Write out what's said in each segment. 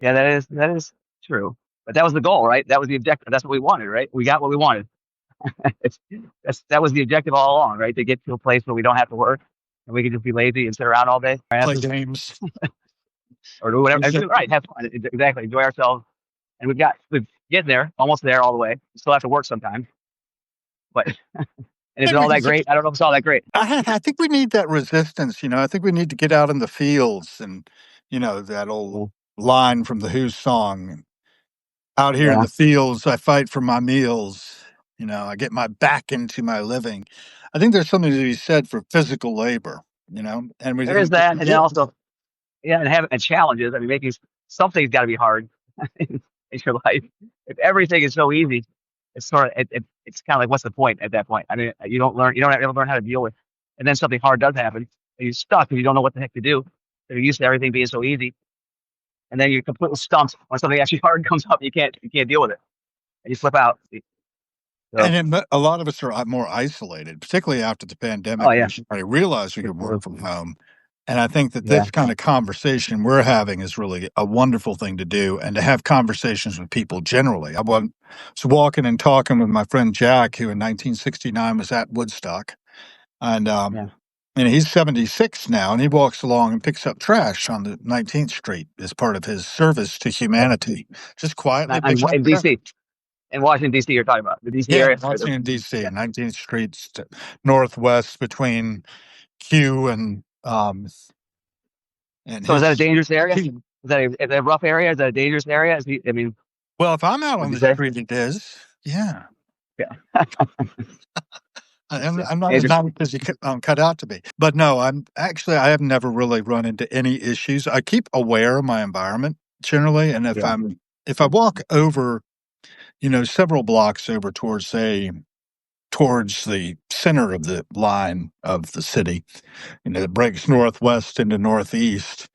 Yeah, that is true. But that was the goal, right? That was the objective. That's what we wanted, right? We got what we wanted. It's, that was the objective all along, right? To get to a place where we don't have to work and we can just be lazy and sit around all day, Play games. or do whatever. Right, have fun. Exactly, enjoy ourselves. And we've getting there, almost there, all the way. We still have to work sometimes, but and is it all that great? I don't know if it's all that great. I think we need that resistance. I think we need to get out in the fields and, that old line from the Who's song. Out here in Yeah, the fields, I fight for my meals. I get my back into my living. I think there's something to be said for physical labor, and we there is think that, and then also and having and challenges. I mean, making something's got to be hard in your life. If everything is so easy, it's sort of it's kind of like what's the point at that point? I mean, you don't ever learn how to deal with, and then something hard does happen, and you're stuck because you don't know what the heck to do. You're used to everything being so easy, and then you're completely stumped when something actually hard comes up. You can't deal with it, and you flip out. So, and a lot of us are more isolated, particularly after the oh pandemic. yeah, I realize we for could sure. work from home. And I think that Yeah, this kind of conversation we're having is really a wonderful thing to do and to have conversations with people generally. Was walking and talking with my friend Jack, who in 1969 was at Woodstock. And, yeah. he's 76 now, and he walks along and picks up trash on the 19th Street as part of his service to humanity. Just quietly picks up In trash. DC, in Washington D.C., you're talking about the D.C. Yeah, area. Washington, D.C., Yeah. 19th Street, northwest between Q and So is that a his. dangerous area? Is that a rough area? Is that a dangerous area? I mean, Well, if I'm out would on you the say? street, it is. Yeah. Yeah. I'm not as Dangerous. nice as I'm cut out to be. But no, I have never really run into any issues. I keep aware of my environment generally. And Yeah. if I walk over, several blocks over towards the center of the line of the city, that breaks northwest into northeast,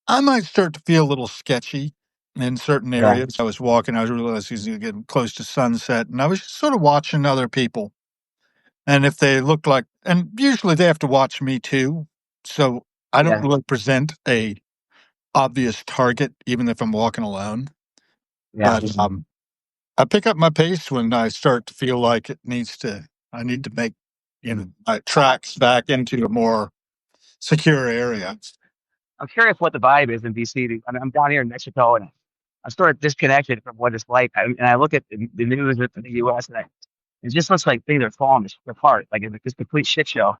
I might start to feel a little sketchy in certain Yeah. areas. I was realizing getting close to sunset, and I was just sort of watching other people. And if they look like, and usually they have to watch me too. So I don't Yeah. really present a obvious target, even if I'm walking alone. Yeah. But I pick up my pace when I start to feel like I need to make, my tracks back into a more secure area. I'm curious what the vibe is in DC. I'm down here in Mexico, and I'm sort of disconnected from what it's like. And I look at the news in the U.S. and it just looks like things are falling apart, like it's this complete shit show.